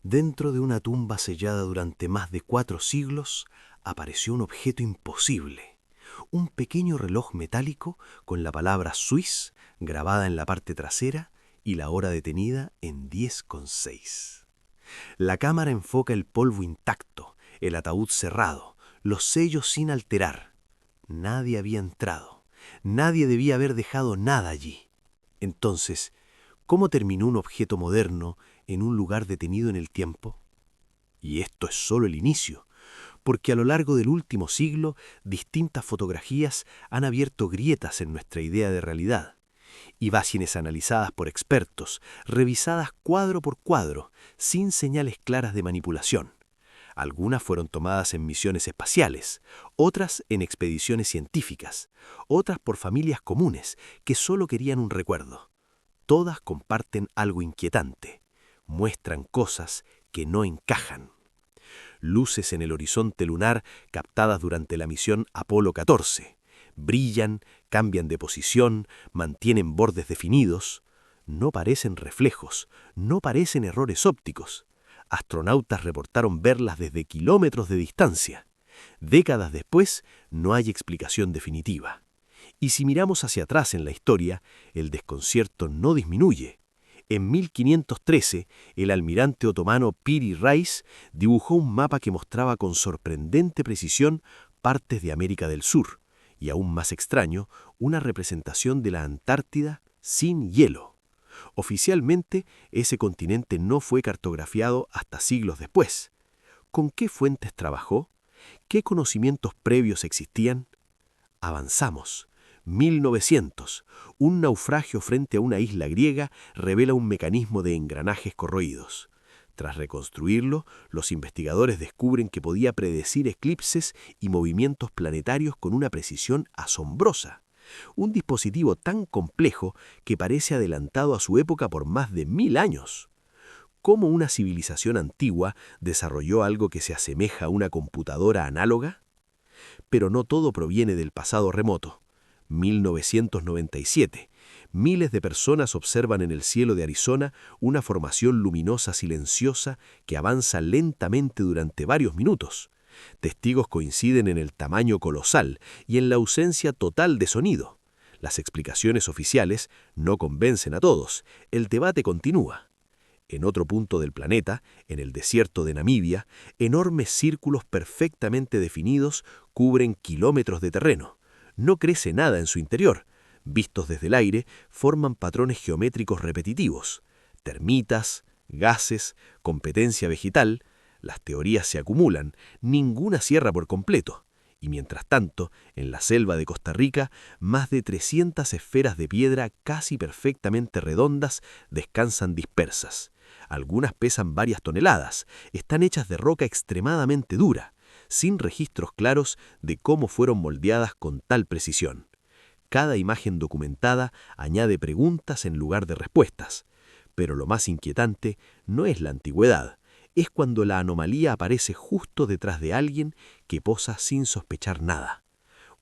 Dentro de una tumba sellada durante más de 4 siglos, apareció un objeto imposible. Un pequeño reloj metálico con la palabra Swiss grabada en la parte trasera y la hora detenida en 10:06. La cámara enfoca el polvo intacto, el ataúd cerrado, los sellos sin alterar. Nadie había entrado. Nadie debía haber dejado nada allí. Entonces, ¿cómo terminó un objeto moderno en un lugar detenido en el tiempo? Y esto es solo el inicio, porque a lo largo del último siglo, distintas fotografías han abierto grietas en nuestra idea de realidad. Imágenes analizadas por expertos, revisadas cuadro por cuadro, sin señales claras de manipulación. Algunas fueron tomadas en misiones espaciales, otras en expediciones científicas, otras por familias comunes que solo querían un recuerdo. Todas comparten algo inquietante. Muestran cosas que no encajan. Luces en el horizonte lunar captadas durante la misión Apolo 14. Brillan, cambian de posición, mantienen bordes definidos. No parecen reflejos, no parecen errores ópticos. Astronautas reportaron verlas desde kilómetros de distancia. Décadas después, no hay explicación definitiva. Y si miramos hacia atrás en la historia, el desconcierto no disminuye. En 1513, el almirante otomano Piri Reis dibujó un mapa que mostraba con sorprendente precisión partes de América del Sur, y aún más extraño, una representación de la Antártida sin hielo. Oficialmente, ese continente no fue cartografiado hasta siglos después. ¿Con qué fuentes trabajó? ¿Qué conocimientos previos existían? Avanzamos. 1900. Un naufragio frente a una isla griega revela un mecanismo de engranajes corroídos. Tras reconstruirlo, los investigadores descubren que podía predecir eclipses y movimientos planetarios con una precisión asombrosa. Un dispositivo tan complejo que parece adelantado a su época por más de 1000 años. ¿Cómo una civilización antigua desarrolló algo que se asemeja a una computadora análoga? Pero no todo proviene del pasado remoto. 1997. Miles de personas observan en el cielo de Arizona una formación luminosa silenciosa que avanza lentamente durante varios minutos. Testigos coinciden en el tamaño colosal y en la ausencia total de sonido. Las explicaciones oficiales no convencen a todos. El debate continúa. En otro punto del planeta, en el desierto de Namibia, enormes círculos perfectamente definidos cubren kilómetros de terreno. No crece nada en su interior. Vistos desde el aire, forman patrones geométricos repetitivos. Termitas, gases, competencia vegetal. Las teorías se acumulan, ninguna cierra por completo. Y mientras tanto, en la selva de Costa Rica, más de 300 esferas de piedra casi perfectamente redondas descansan dispersas. Algunas pesan varias toneladas, están hechas de roca extremadamente dura, sin registros claros de cómo fueron moldeadas con tal precisión. Cada imagen documentada añade preguntas en lugar de respuestas. Pero lo más inquietante no es la antigüedad, es cuando la anomalía aparece justo detrás de alguien que posa sin sospechar nada.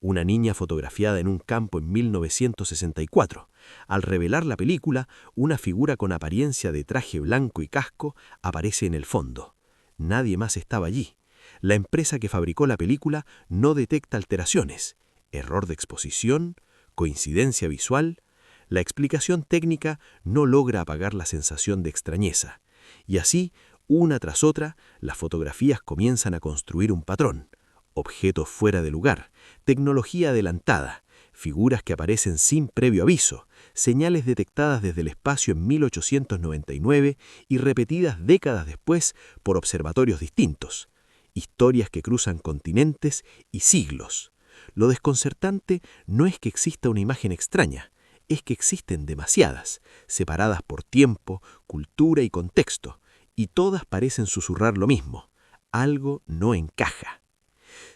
Una niña fotografiada en un campo en 1964. Al revelar la película, una figura con apariencia de traje blanco y casco aparece en el fondo. Nadie más estaba allí. La empresa que fabricó la película no detecta alteraciones. Error de exposición, coincidencia visual. La explicación técnica no logra apagar la sensación de extrañeza. Y así, una tras otra, las fotografías comienzan a construir un patrón. Objetos fuera de lugar, tecnología adelantada, figuras que aparecen sin previo aviso, señales detectadas desde el espacio en 1899 y repetidas décadas después por observatorios distintos. Historias que cruzan continentes y siglos. Lo desconcertante no es que exista una imagen extraña, es que existen demasiadas, separadas por tiempo, cultura y contexto, y todas parecen susurrar lo mismo: algo no encaja.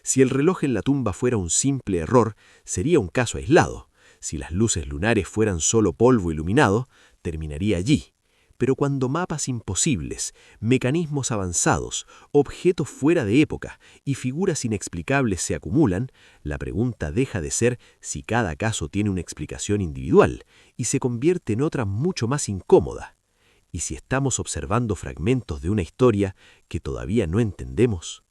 Si el reloj en la tumba fuera un simple error, sería un caso aislado. Si las luces lunares fueran solo polvo iluminado, terminaría allí. Pero cuando mapas imposibles, mecanismos avanzados, objetos fuera de época y figuras inexplicables se acumulan, la pregunta deja de ser si cada caso tiene una explicación individual y se convierte en otra mucho más incómoda. ¿Y si estamos observando fragmentos de una historia que todavía no entendemos?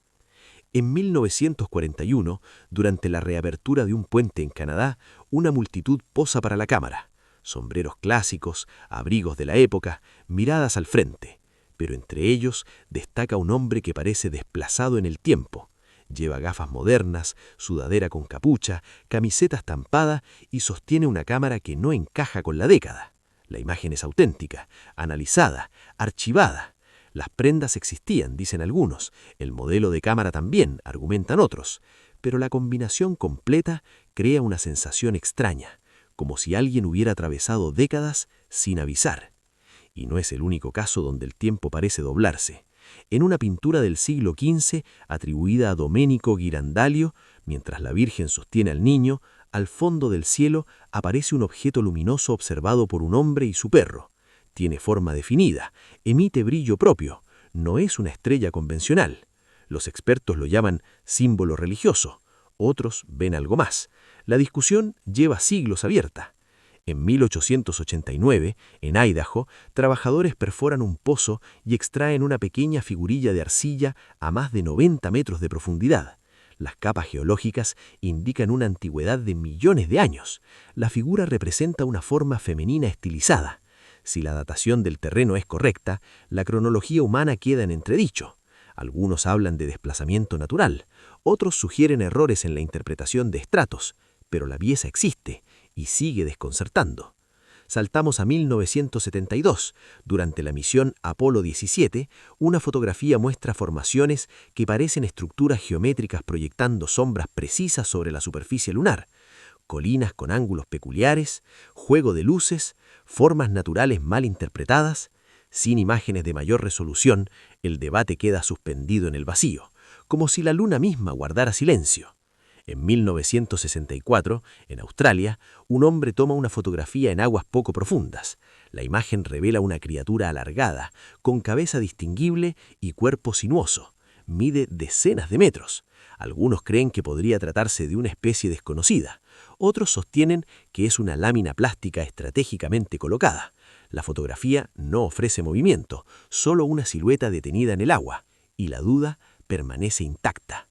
En 1941, durante la reabertura de un puente en Canadá, una multitud posa para la cámara. Sombreros clásicos, abrigos de la época, miradas al frente. Pero entre ellos destaca un hombre que parece desplazado en el tiempo. Lleva gafas modernas, sudadera con capucha, camiseta estampada y sostiene una cámara que no encaja con la década. La imagen es auténtica, analizada, archivada. Las prendas existían, dicen algunos, el modelo de cámara también, argumentan otros, pero la combinación completa crea una sensación extraña, como si alguien hubiera atravesado décadas sin avisar. Y no es el único caso donde el tiempo parece doblarse. En una pintura del siglo XV, atribuida a Domenico Ghirlandaio, mientras la Virgen sostiene al niño, al fondo del cielo aparece un objeto luminoso observado por un hombre y su perro. Tiene forma definida, emite brillo propio, no es una estrella convencional. Los expertos lo llaman símbolo religioso, otros ven algo más. La discusión lleva siglos abierta. En 1889, en Idaho, trabajadores perforan un pozo y extraen una pequeña figurilla de arcilla a más de 90 metros de profundidad. Las capas geológicas indican una antigüedad de millones de años. La figura representa una forma femenina estilizada. Si la datación del terreno es correcta, la cronología humana queda en entredicho. Algunos hablan de desplazamiento natural, otros sugieren errores en la interpretación de estratos, pero la pieza existe y sigue desconcertando. Saltamos a 1972. Durante la misión Apolo 17, una fotografía muestra formaciones que parecen estructuras geométricas proyectando sombras precisas sobre la superficie lunar. Colinas con ángulos peculiares, juego de luces, formas naturales mal interpretadas. Sin imágenes de mayor resolución, el debate queda suspendido en el vacío, como si la luna misma guardara silencio. En 1964, en Australia, un hombre toma una fotografía en aguas poco profundas. La imagen revela una criatura alargada, con cabeza distinguible y cuerpo sinuoso. Mide decenas de metros. Algunos creen que podría tratarse de una especie desconocida. Otros sostienen que es una lámina plástica estratégicamente colocada. La fotografía no ofrece movimiento, solo una silueta detenida en el agua, y la duda permanece intacta.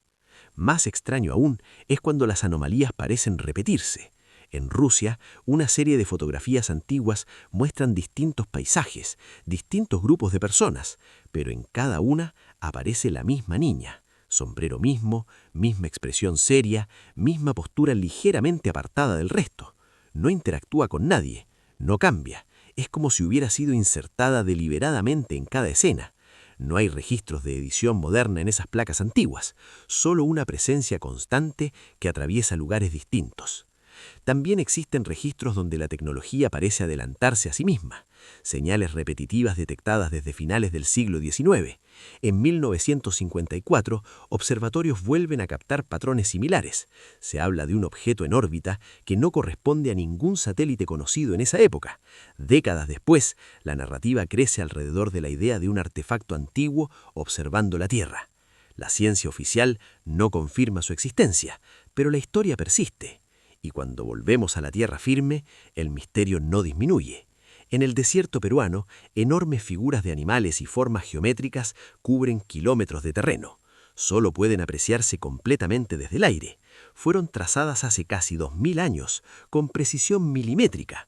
Más extraño aún es cuando las anomalías parecen repetirse. En Rusia, una serie de fotografías antiguas muestran distintos paisajes, distintos grupos de personas, pero en cada una aparece la misma niña. Sombrero mismo, misma expresión seria, misma postura ligeramente apartada del resto. No interactúa con nadie, no cambia. Es como si hubiera sido insertada deliberadamente en cada escena. No hay registros de edición moderna en esas placas antiguas, solo una presencia constante que atraviesa lugares distintos. También existen registros donde la tecnología parece adelantarse a sí misma, señales repetitivas detectadas desde finales del siglo XIX. En 1954, observatorios vuelven a captar patrones similares. Se habla de un objeto en órbita que no corresponde a ningún satélite conocido en esa época. Décadas después, la narrativa crece alrededor de la idea de un artefacto antiguo observando la Tierra. La ciencia oficial no confirma su existencia, pero la historia persiste. Y cuando volvemos a la tierra firme, el misterio no disminuye. En el desierto peruano, enormes figuras de animales y formas geométricas cubren kilómetros de terreno. Solo pueden apreciarse completamente desde el aire. Fueron trazadas hace casi 2000 años, con precisión milimétrica.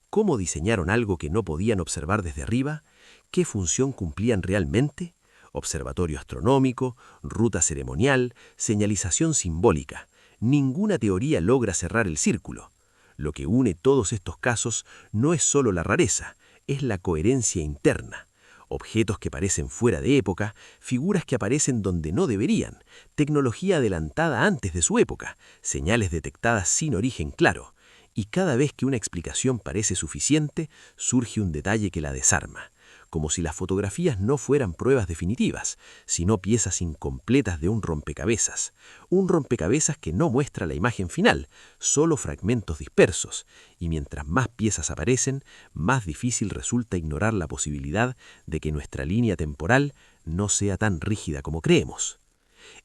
¿Cómo diseñaron algo que no podían observar desde arriba? ¿Qué función cumplían realmente? Observatorio astronómico, ruta ceremonial, señalización simbólica. Ninguna teoría logra cerrar el círculo. Lo que une todos estos casos no es solo la rareza, es la coherencia interna. Objetos que parecen fuera de época, figuras que aparecen donde no deberían, tecnología adelantada antes de su época, señales detectadas sin origen claro. Y cada vez que una explicación parece suficiente, surge un detalle que la desarma. Como si las fotografías no fueran pruebas definitivas, sino piezas incompletas de un rompecabezas. Un rompecabezas que no muestra la imagen final, solo fragmentos dispersos. Y mientras más piezas aparecen, más difícil resulta ignorar la posibilidad de que nuestra línea temporal no sea tan rígida como creemos.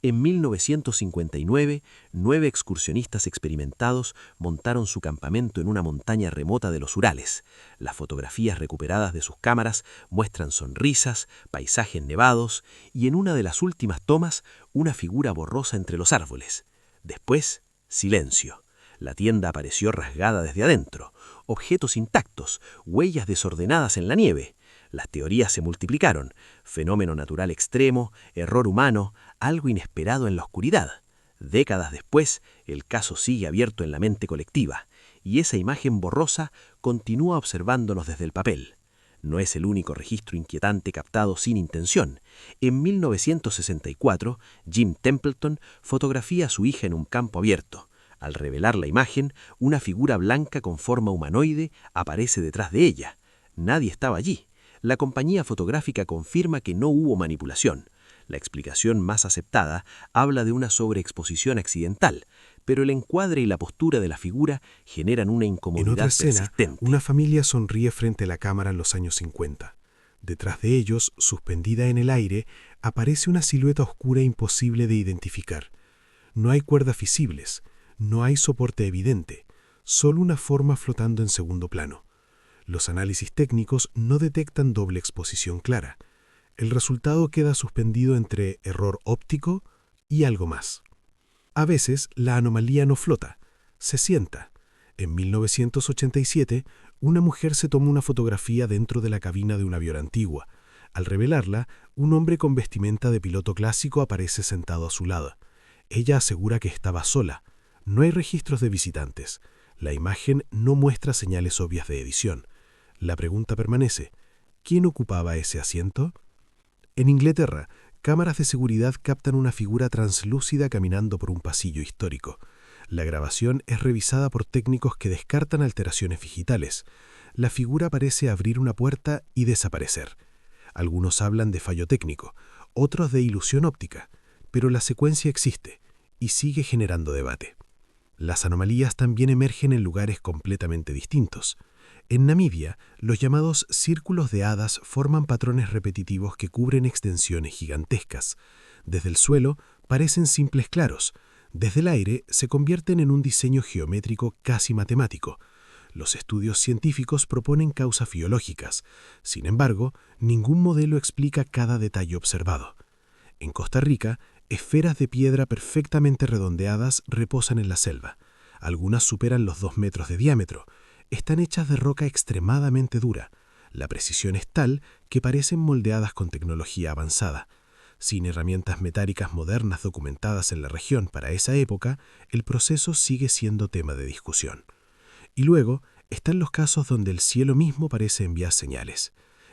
En 1959, 9 excursionistas experimentados montaron su campamento en una montaña remota de los Urales. Las fotografías recuperadas de sus cámaras muestran sonrisas, paisajes nevados y en una de las últimas tomas, una figura borrosa entre los árboles. Después, silencio. La tienda apareció rasgada desde adentro, objetos intactos, huellas desordenadas en la nieve. Las teorías se multiplicaron: fenómeno natural extremo, error humano, algo inesperado en la oscuridad. Décadas después, el caso sigue abierto en la mente colectiva, y esa imagen borrosa continúa observándonos desde el papel. No es el único registro inquietante captado sin intención. En 1964, Jim Templeton fotografía a su hija en un campo abierto. Al revelar la imagen, una figura blanca con forma humanoide aparece detrás de ella. Nadie estaba allí. La compañía fotográfica confirma que no hubo manipulación. La explicación más aceptada habla de una sobreexposición accidental, pero el encuadre y la postura de la figura generan una incomodidad En otra escena, persistente. una familia sonríe frente a la cámara en los años 50. Detrás de ellos, suspendida en el aire, aparece una silueta oscura e imposible de identificar. No hay cuerdas visibles, no hay soporte evidente, solo una forma flotando en segundo plano. Los análisis técnicos no detectan doble exposición clara. El resultado queda suspendido entre error óptico y algo más. A veces, la anomalía no flota, se sienta. En 1987, una mujer se tomó una fotografía dentro de la cabina de un avión antigua. Al revelarla, un hombre con vestimenta de piloto clásico aparece sentado a su lado. Ella asegura que estaba sola. No hay registros de visitantes. La imagen no muestra señales obvias de edición. La pregunta permanece: ¿quién ocupaba ese asiento? En Inglaterra, cámaras de seguridad captan una figura translúcida caminando por un pasillo histórico. La grabación es revisada por técnicos que descartan alteraciones digitales. La figura parece abrir una puerta y desaparecer. Algunos hablan de fallo técnico, otros de ilusión óptica, pero la secuencia existe y sigue generando debate. Las anomalías también emergen en lugares completamente distintos. En Namibia, los llamados círculos de hadas forman patrones repetitivos que cubren extensiones gigantescas. Desde el suelo parecen simples claros. Desde el aire se convierten en un diseño geométrico casi matemático. Los estudios científicos proponen causas biológicas. Sin embargo, ningún modelo explica cada detalle observado. En Costa Rica, esferas de piedra perfectamente redondeadas reposan en la selva. Algunas superan los 2 metros de diámetro. Están hechas de roca extremadamente dura. La precisión es tal que parecen moldeadas con tecnología avanzada. Sin herramientas metálicas modernas documentadas en la región para esa época, el proceso sigue siendo tema de discusión. Y luego están los casos donde el cielo mismo parece enviar señales.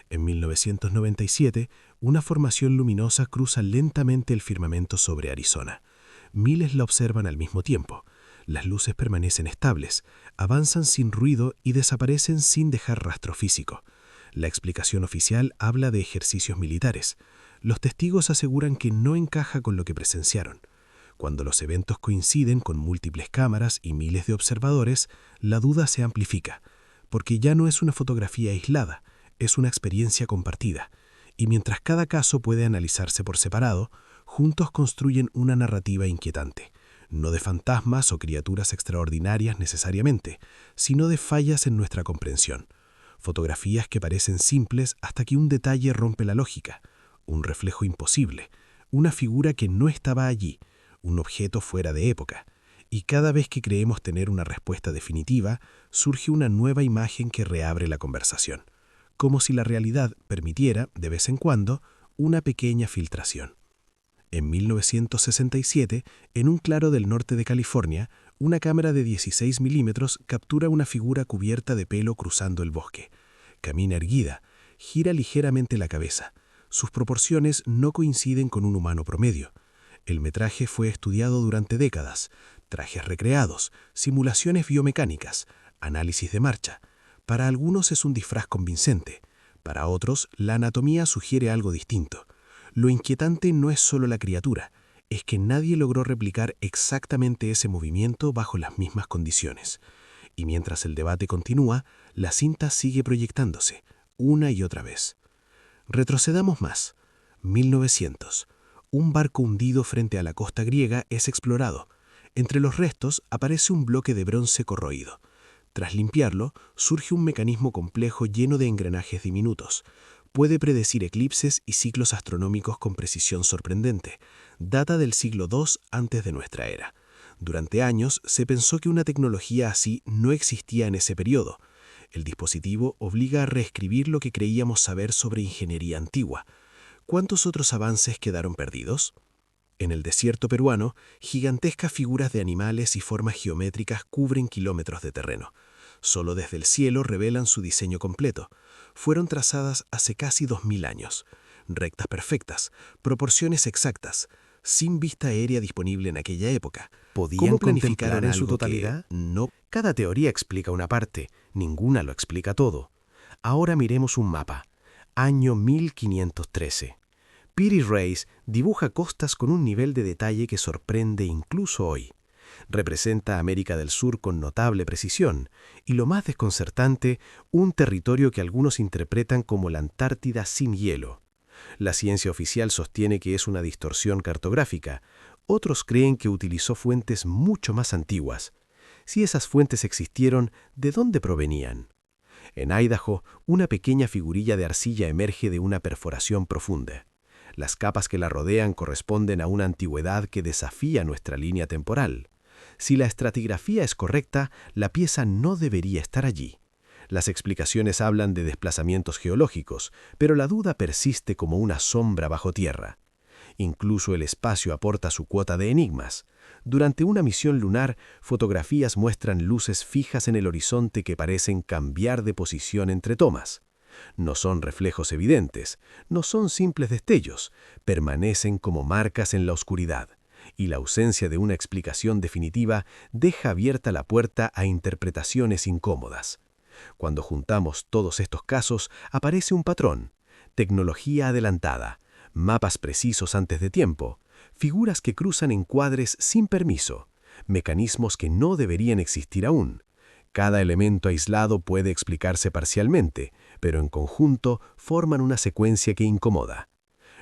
En 1997, una formación luminosa cruza lentamente el firmamento sobre Arizona. Miles la observan al mismo tiempo. Las luces permanecen estables, avanzan sin ruido y desaparecen sin dejar rastro físico. La explicación oficial habla de ejercicios militares. Los testigos aseguran que no encaja con lo que presenciaron. Cuando los eventos coinciden con múltiples cámaras y miles de observadores, la duda se amplifica, porque ya no es una fotografía aislada, es una experiencia compartida. Y mientras cada caso puede analizarse por separado, juntos construyen una narrativa inquietante. No de fantasmas o criaturas extraordinarias necesariamente, sino de fallas en nuestra comprensión. Fotografías que parecen simples hasta que un detalle rompe la lógica, un reflejo imposible, una figura que no estaba allí, un objeto fuera de época. Y cada vez que creemos tener una respuesta definitiva, surge una nueva imagen que reabre la conversación, como si la realidad permitiera, de vez en cuando, una pequeña filtración. En 1967, en un claro del norte de California, una cámara de 16 milímetros captura una figura cubierta de pelo cruzando el bosque. Camina erguida, gira ligeramente la cabeza. Sus proporciones no coinciden con un humano promedio. El metraje fue estudiado durante décadas. Trajes recreados, simulaciones biomecánicas, análisis de marcha. Para algunos es un disfraz convincente. Para otros, la anatomía sugiere algo distinto. Lo inquietante no es solo la criatura, es que nadie logró replicar exactamente ese movimiento bajo las mismas condiciones. Y mientras el debate continúa, la cinta sigue proyectándose, una y otra vez. Retrocedamos más. 1900. Un barco hundido frente a la costa griega es explorado. Entre los restos aparece un bloque de bronce corroído. Tras limpiarlo, surge un mecanismo complejo lleno de engranajes diminutos. Puede predecir eclipses y ciclos astronómicos con precisión sorprendente. Data del siglo II antes de nuestra era. Durante años se pensó que una tecnología así no existía en ese periodo. El dispositivo obliga a reescribir lo que creíamos saber sobre ingeniería antigua. ¿Cuántos otros avances quedaron perdidos? En el desierto peruano, gigantescas figuras de animales y formas geométricas cubren kilómetros de terreno. Solo desde el cielo revelan su diseño completo. Fueron trazadas hace casi 2000 años. Rectas perfectas, proporciones exactas, sin vista aérea disponible en aquella época. ¿Podían planificaron contemplar en su algo que totalidad? no? Cada teoría explica una parte, ninguna lo explica todo. Ahora miremos un mapa. Año 1513. Piri Reis dibuja costas con un nivel de detalle que sorprende incluso hoy. Representa a América del Sur con notable precisión, y lo más desconcertante, un territorio que algunos interpretan como la Antártida sin hielo. La ciencia oficial sostiene que es una distorsión cartográfica, otros creen que utilizó fuentes mucho más antiguas. Si esas fuentes existieron, ¿de dónde provenían? En Idaho, una pequeña figurilla de arcilla emerge de una perforación profunda. Las capas que la rodean corresponden a una antigüedad que desafía nuestra línea temporal. Si la estratigrafía es correcta, la pieza no debería estar allí. Las explicaciones hablan de desplazamientos geológicos, pero la duda persiste como una sombra bajo tierra. Incluso el espacio aporta su cuota de enigmas. Durante una misión lunar, fotografías muestran luces fijas en el horizonte que parecen cambiar de posición entre tomas. No son reflejos evidentes, no son simples destellos, permanecen como marcas en la oscuridad, y la ausencia de una explicación definitiva deja abierta la puerta a interpretaciones incómodas. Cuando juntamos todos estos casos, aparece un patrón: tecnología adelantada, mapas precisos antes de tiempo, figuras que cruzan encuadres sin permiso, mecanismos que no deberían existir aún. Cada elemento aislado puede explicarse parcialmente, pero en conjunto forman una secuencia que incomoda.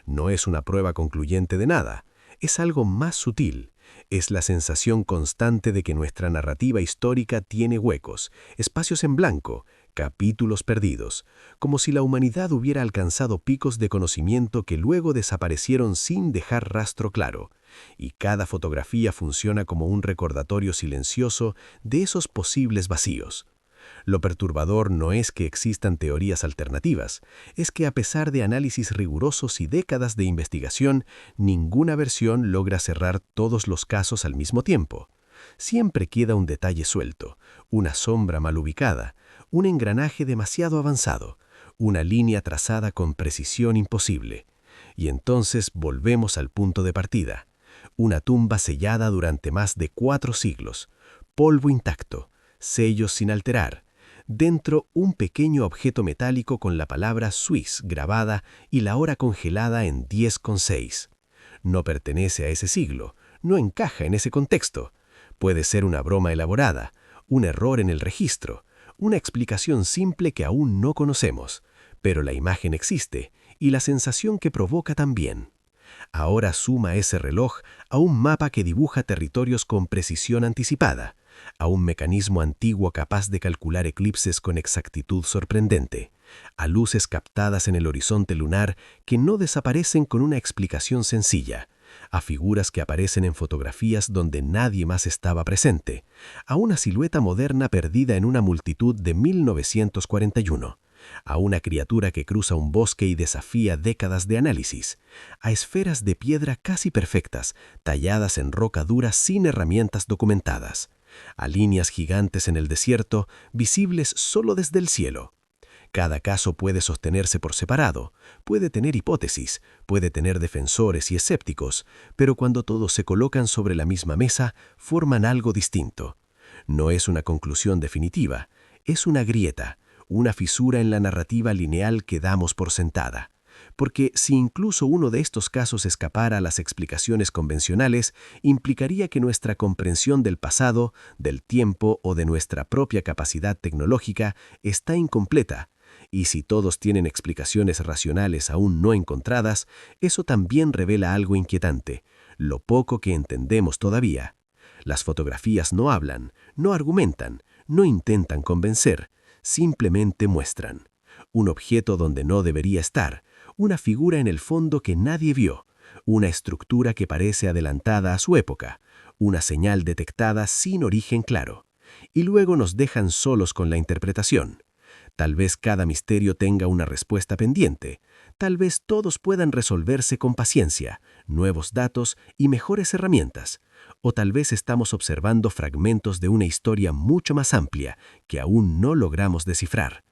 No es una prueba concluyente de nada, es algo más sutil. Es la sensación constante de que nuestra narrativa histórica tiene huecos, espacios en blanco, capítulos perdidos, como si la humanidad hubiera alcanzado picos de conocimiento que luego desaparecieron sin dejar rastro claro, y cada fotografía funciona como un recordatorio silencioso de esos posibles vacíos. Lo perturbador no es que existan teorías alternativas, es que a pesar de análisis rigurosos y décadas de investigación, ninguna versión logra cerrar todos los casos al mismo tiempo. Siempre queda un detalle suelto, una sombra mal ubicada, un engranaje demasiado avanzado, una línea trazada con precisión imposible. Y entonces volvemos al punto de partida. Una tumba sellada durante más de 4 siglos, polvo intacto, sellos sin alterar. Dentro, un pequeño objeto metálico con la palabra Swiss grabada y la hora congelada en 10,6. No pertenece a ese siglo, no encaja en ese contexto. Puede ser una broma elaborada, un error en el registro, una explicación simple que aún no conocemos, pero la imagen existe y la sensación que provoca también. Ahora suma ese reloj a un mapa que dibuja territorios con precisión anticipada, a un mecanismo antiguo capaz de calcular eclipses con exactitud sorprendente, a luces captadas en el horizonte lunar que no desaparecen con una explicación sencilla, a figuras que aparecen en fotografías donde nadie más estaba presente, a una silueta moderna perdida en una multitud de 1941, a una criatura que cruza un bosque y desafía décadas de análisis, a esferas de piedra casi perfectas, talladas en roca dura sin herramientas documentadas, a líneas gigantes en el desierto, visibles solo desde el cielo. Cada caso puede sostenerse por separado, puede tener hipótesis, puede tener defensores y escépticos, pero cuando todos se colocan sobre la misma mesa, forman algo distinto. No es una conclusión definitiva, es una grieta, una fisura en la narrativa lineal que damos por sentada. Porque si incluso uno de estos casos escapara a las explicaciones convencionales, implicaría que nuestra comprensión del pasado, del tiempo o de nuestra propia capacidad tecnológica está incompleta, Y si todos tienen explicaciones racionales aún no encontradas, eso también revela algo inquietante, lo poco que entendemos todavía. Las fotografías no hablan, no argumentan, no intentan convencer, simplemente muestran. Un objeto donde no debería estar, una figura en el fondo que nadie vio, una estructura que parece adelantada a su época, una señal detectada sin origen claro. Y luego nos dejan solos con la interpretación. Tal vez cada misterio tenga una respuesta pendiente. Tal vez todos puedan resolverse con paciencia, nuevos datos y mejores herramientas. O tal vez estamos observando fragmentos de una historia mucho más amplia que aún no logramos descifrar.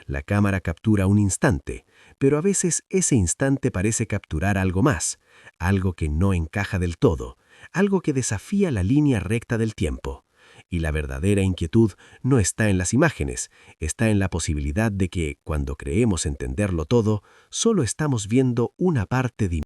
La cámara captura un instante, pero a veces ese instante parece capturar algo más, algo que no encaja del todo, algo que desafía la línea recta del tiempo. Y la verdadera inquietud no está en las imágenes, está en la posibilidad de que, cuando creemos entenderlo todo, solo estamos viendo una parte